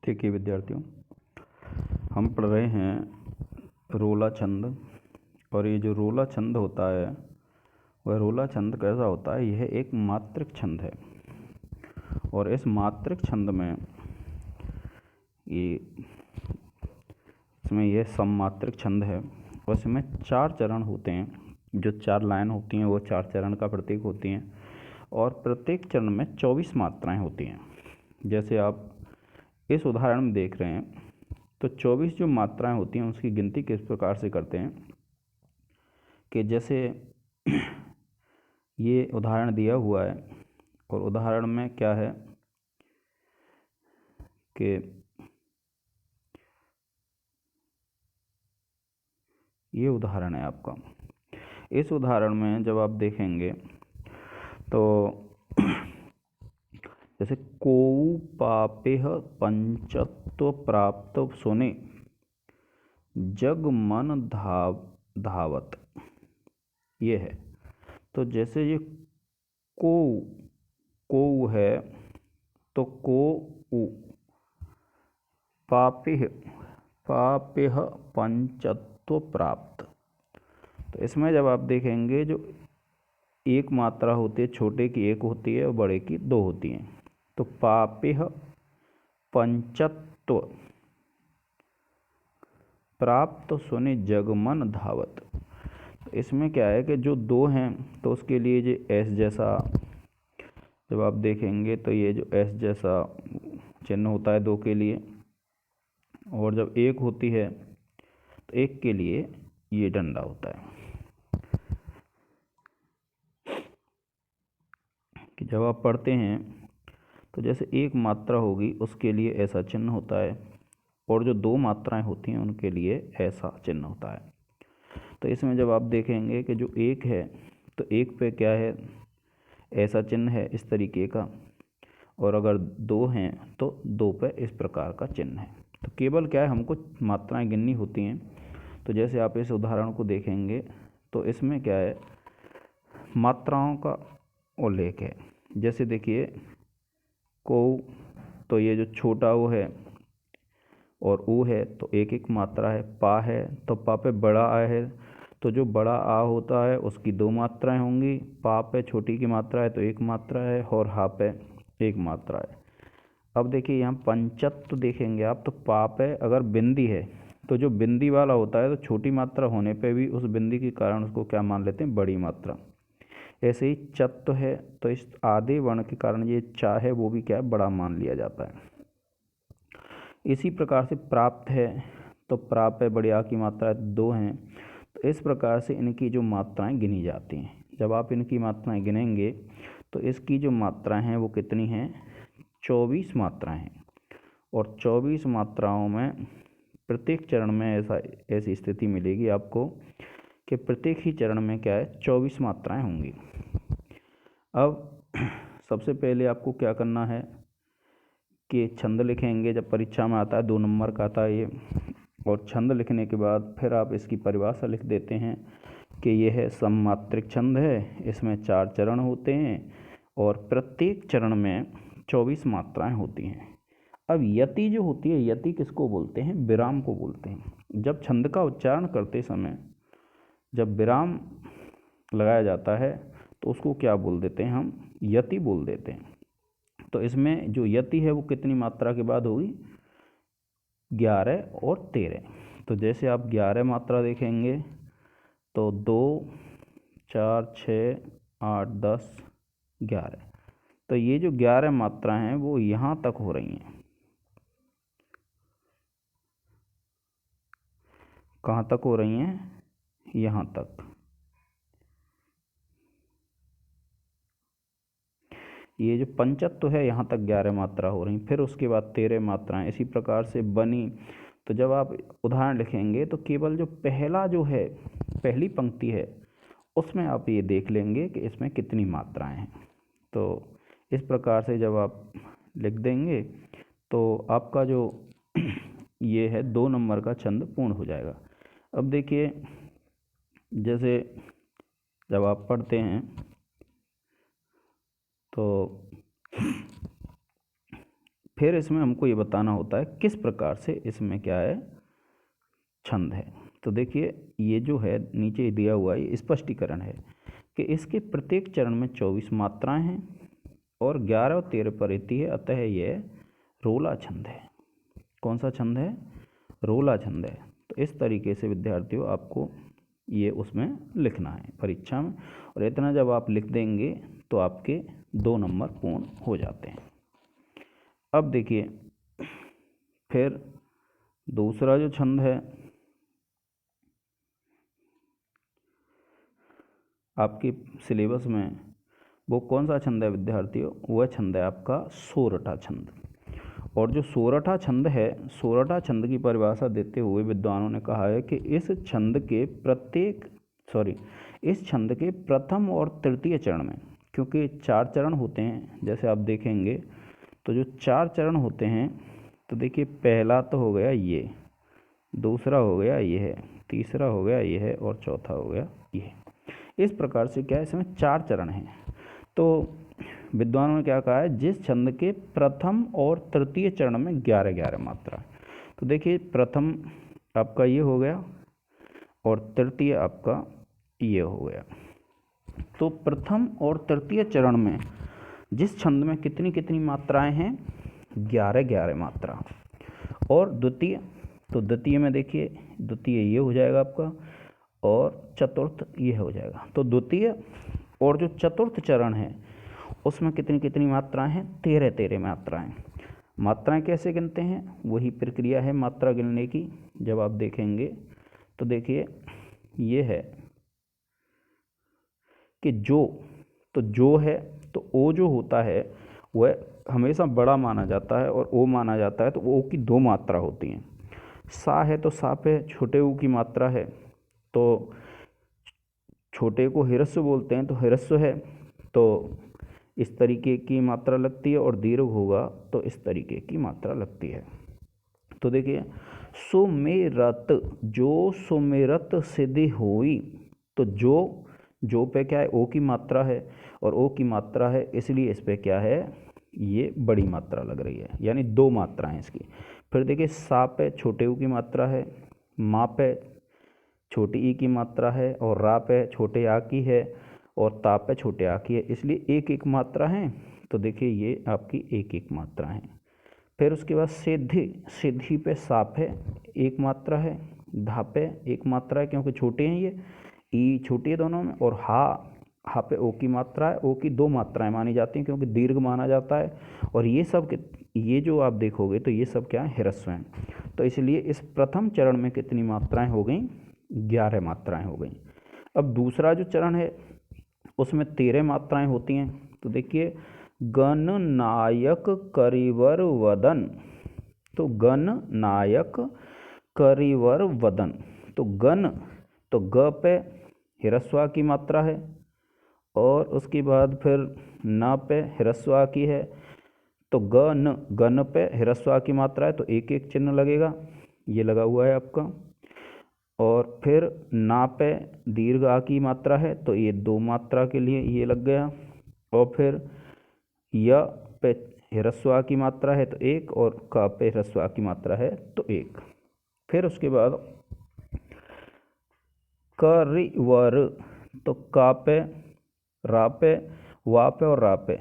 देखिए विद्यार्थियों, हम पढ़ रहे हैं रोला छंद। और ये जो रोला छंद होता है वह रोला छंद कैसा होता है? यह एक मात्रिक छंद है। और इस मात्रिक छंद में इसमें यह सममात्रिक छंद है और इसमें 4 चरण होते हैं। जो 4 लाइन होती हैं वो 4 चरण का प्रतीक होती हैं और प्रत्येक चरण में 24 मात्राएं होती हैं। जैसे आप इस उदाहरण में देख रहे हैं तो 24 जो मात्राएं होती हैं उसकी गिनती किस प्रकार से करते हैं कि जैसे ये उदाहरण दिया हुआ है और उदाहरण में क्या है कि ये उदाहरण है आपका। इस उदाहरण में जब आप देखेंगे तो जैसे कोउ पापेह पंचत्व प्राप्त सुने जग मन धावत, ये है। तो जैसे ये कोउ है तो कोउ पापेह पंचत्व प्राप्त। तो इसमें जब आप देखेंगे जो एक मात्रा होती है, छोटे की एक होती है और बड़े की 2 होती हैं। तो पापेह पंचत्व प्राप्त सुने जगमन धावत। इसमें क्या है कि जो 2 हैं तो उसके लिए जो एस जैसा जब आप देखेंगे तो ये जो एस जैसा चिन्ह होता है 2 के लिए, और जब 1 होती है तो 1 के लिए ये डंडा होता है कि जब आप पढ़ते हैं तो जैसे 1 मात्रा होगी उसके लिए ऐसा चिन्ह होता है और जो 2 मात्राएं होती हैं उनके लिए ऐसा चिन्ह होता है। तो इसमें जब आप देखेंगे कि जो 1 है तो 1 पे क्या है, ऐसा चिन्ह है इस तरीके का, और अगर 2 हैं तो 2 पे इस प्रकार का चिन्ह है। तो केवल क्या है, हमको मात्राएं गिननी होती हैं। तो जैसे आप इस उदाहरण को देखेंगे तो इसमें क्या है, मात्राओं का उल्लेख है। जैसे देखिए को, तो ये जो छोटा वो है और ऊ है तो 1 मात्रा है। पा है तो पा पे बड़ा आ है तो जो बड़ा आ होता है उसकी 2 मात्राएं होंगी। पा पे छोटी की मात्रा है तो 1 मात्रा है और हा पे 1 मात्रा है। अब देखिए यहाँ पंचत्व देखेंगे आप तो पा पे अगर बिंदी है तो जो बिंदी वाला होता है तो छोटी मात्रा होने पे भी उस बिंदी के कारण उसको क्या मान लेते हैं, बड़ी मात्रा। ऐसे ही चत्व है तो इस आधे वर्ण के कारण ये चा है वो भी क्या है, बड़ा मान लिया जाता है। इसी प्रकार से प्राप्त है तो प्राप्त है, बड़ी आ की मात्रा 2 हैं। तो इस प्रकार से इनकी जो मात्राएं गिनी जाती हैं। जब आप इनकी मात्राएं गिनेंगे तो इसकी जो मात्राएं हैं वो कितनी हैं, 24 मात्राएं हैं। और 24 मात्राओं में प्रत्येक चरण में ऐसी स्थिति मिलेगी आपको कि प्रत्येक ही चरण में क्या है, 24 मात्राएं होंगी। अब सबसे पहले आपको क्या करना है कि छंद लिखेंगे। जब परीक्षा में आता है 2 नंबर का आता है ये, और छंद लिखने के बाद फिर आप इसकी परिभाषा लिख देते हैं कि यह सममात्रिक छंद है, इसमें 4 चरण होते हैं और प्रत्येक चरण में 24 मात्राएं होती हैं। अब यति जो होती है, यति किसको बोलते हैं, विराम को बोलते हैं। जब छंद का उच्चारण करते समय जब विराम लगाया जाता है तो उसको क्या बोल देते हैं, हम यति बोल देते हैं। तो इसमें जो यति है वो कितनी मात्रा के बाद होगी, 11 और 13। तो जैसे आप 11 मात्रा देखेंगे तो 2, 4, 6, 8, 10, 11। तो ये जो 11 मात्रा हैं वो यहाँ तक हो रही हैं। कहाँ तक हो रही हैं, यहाँ तक। ये जो पंचत्व है यहाँ तक 11 मात्रा हो रही, फिर उसके बाद 13 मात्राएं इसी प्रकार से बनी। तो जब आप उदाहरण लिखेंगे तो केवल जो पहला जो है, पहली पंक्ति है उसमें आप ये देख लेंगे कि इसमें कितनी मात्राएं हैं। तो इस प्रकार से जब आप लिख देंगे तो आपका जो ये है 2 नंबर का छंद पूर्ण हो जाएगा। अब देखिए जैसे जब आप पढ़ते हैं तो फिर इसमें हमको ये बताना होता है किस प्रकार से इसमें क्या है, छंद है। तो देखिए ये जो है नीचे दिया हुआ ये स्पष्टीकरण है कि इसके प्रत्येक चरण में 24 मात्राएं हैं और 11 और 13 परिधि है, अतः यह रोला छंद है। कौन सा छंद है? रोला छंद है। तो इस तरीके से विद्यार्थियों आपको ये उसमें लिखना है परीक्षा में, और इतना जब आप लिख देंगे तो आपके 2 नंबर पूर्ण हो जाते हैं। अब देखिए फिर दूसरा जो छंद है आपके सिलेबस में, वो कौन सा छंद है विद्यार्थियों? वह छंद है आपका सोरठा छंद। और जो सोरठा छंद है, सोरठा छंद की परिभाषा देते हुए विद्वानों ने कहा है कि इस छंद के प्रथम और तृतीय चरण में, क्योंकि 4 चरण होते हैं जैसे आप देखेंगे, तो जो 4 चरण होते हैं, तो देखिए पहला तो हो गया ये, दूसरा हो गया ये है, तीसरा हो गया ये है और चौथा हो गया ये। इस प्रकार से क्या है, इसमें 4 चरण हैं। तो विद्वानों ने क्या कहा है, जिस छंद के प्रथम और तृतीय चरण में 11-11 मात्रा। तो देखिए प्रथम आपका ये हो गया और तृतीय आपका ये हो गया। तो प्रथम और तृतीय चरण में जिस छंद में कितनी कितनी मात्राएं हैं, 11-11 मात्रा। और द्वितीय, तो द्वितीय में देखिए द्वितीय ये हो जाएगा आपका और चतुर्थ ये हो जाएगा। तो द्वितीय और जो चतुर्थ चरण है उसमें कितनी कितनी मात्राएं हैं, 13-13 मात्राएं। मात्राएं कैसे गिनते हैं, वही प्रक्रिया है मात्रा गिनने की। जब आप देखेंगे तो देखिए ये है कि जो है तो ओ जो होता है वह हमेशा बड़ा माना जाता है और ओ माना जाता है, तो ओ की 2 मात्रा होती हैं। सा है तो सा पे छोटे ऊ की मात्रा है, तो छोटे को हिरस्व बोलते हैं, तो हिरस्व है तो इस तरीके की मात्रा लगती है, और दीर्घ होगा तो इस तरीके की मात्रा लगती है। तो देखिए सुमेरत, जो सुमेरत सिद्धि हुई, तो जो पे क्या है, ओ की मात्रा है और ओ की मात्रा है, इसलिए इस पे क्या है, ये बड़ी मात्रा लग रही है, यानी 2 मात्राएं इसकी। फिर देखिए सा पे छोटे ऊ की मात्रा है, मा पे छोटी ई की मात्रा है, और रा पे छोटे आ की है, और ता पे छोटे आ की है, इसलिए 1-1 मात्रा है। तो देखिए ये आपकी 1-1 मात्रा है। फिर उसके बाद सिद्धि पे सा पे 1 मात्रा है, धा पे 1 मात्रा है क्योंकि छोटे हैं ये, ई छोटी है दोनों में, और हा पे ओ की मात्रा है, ओ की 2 मात्राएं मानी जाती हैं क्योंकि दीर्घ माना जाता है। और ये सब ये जो आप देखोगे तो ये सब क्या है, हिरस्व हैं। तो इसलिए इस प्रथम चरण में कितनी मात्राएं हो गई, 11 मात्राएं हो गई। अब दूसरा जो चरण है उसमें 13 मात्राएं होती हैं। तो देखिए गण नायक करिवर वदन, तो गण नायक करिवर वदन, तो गण, तो ग पे हिरस्वा की मात्रा है, और उसके बाद फिर न पे हिरस्वा की है, तो गन पे हिरस्वा की मात्रा है, तो 1-1 चिन्ह लगेगा, ये लगा हुआ है आपका। और फिर ना पे दीर्घ आ की मात्रा है, तो ये 2 मात्रा के लिए ये लग गया। और फिर य पे हिरस्वा की मात्रा है तो 1, और का पे हिरस्वा की मात्रा है तो 1। फिर उसके बाद करिवर, तो का पे, रा पे, वा पे और रा पे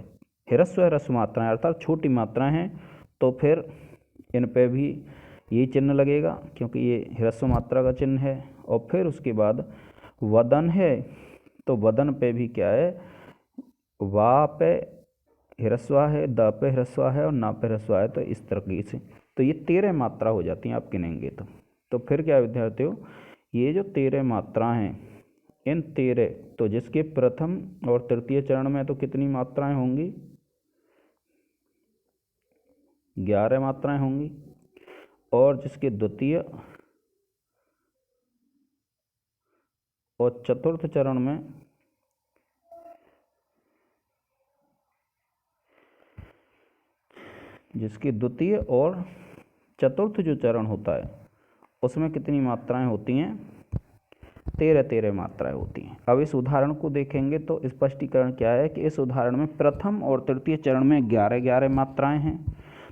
हिरस्व मात्राएं अर्थात छोटी मात्राएं हैं, तो फिर इन पे भी ये चिन्ह लगेगा क्योंकि ये हिरस्व मात्रा का चिन्ह है। और फिर उसके बाद वदन है, तो वदन पे भी क्या है, वा पे हिरस्वा है, द पे हिरस्वा है और ना पे हिरस्वा है, तो इस तरीके से तो ये 13 मात्रा हो जाती हैं आप गिनेंगे तो फिर क्या विद्यार्थियों, ये जो 13 मात्राएं हैं, इन 13, तो जिसके प्रथम और तृतीय चरण में तो कितनी मात्राएं होंगी, 11 मात्राएं होंगी, और जिसके द्वितीय और चतुर्थ चरण में जिसके द्वितीय और चतुर्थ जो चरण होता है उसमें कितनी मात्राएं होती हैं, 13-13 मात्राएं होती हैं। अब इस उदाहरण को देखेंगे तो स्पष्टीकरण क्या है कि इस उदाहरण में प्रथम और तृतीय चरण में 11-11 मात्राएं हैं।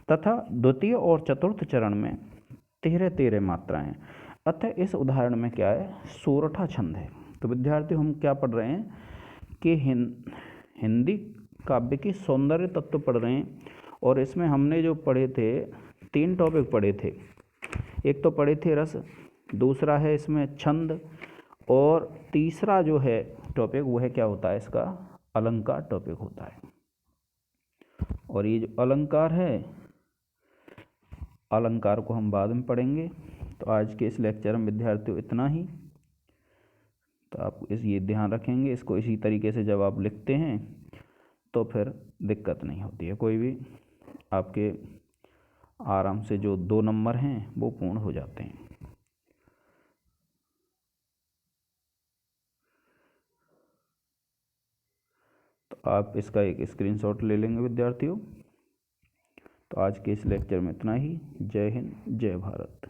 तथा द्वितीय और चतुर्थ चरण में 13-13 मात्राएं हैं। अतः इस उदाहरण में क्या है, सोरठा छंद है। तो विद्यार्थी हम क्या पढ़ रहे हैं कि हिंदी काव्य की सौंदर्य तत्व पढ़ रहे हैं। और इसमें हमने जो पढ़े थे 3 टॉपिक पढ़े थे। एक तो पढ़े थे रस, दूसरा है इसमें छंद, और तीसरा जो है टॉपिक वो है क्या होता है, इसका अलंकार टॉपिक होता है। और ये जो अलंकार है, अलंकार को हम बाद में पढ़ेंगे। तो आज के इस लेक्चर में विद्यार्थियों इतना ही। तो आप ये ध्यान रखेंगे, इसको इसी तरीके से जब आप लिखते हैं तो फिर दिक्कत नहीं होती है कोई भी, आपके आराम से जो 2 नंबर हैं वो पूर्ण हो जाते हैं। तो आप इसका एक स्क्रीनशॉट ले लेंगे विद्यार्थियों। तो आज के इस लेक्चर में इतना ही। जय हिंद, जय भारत।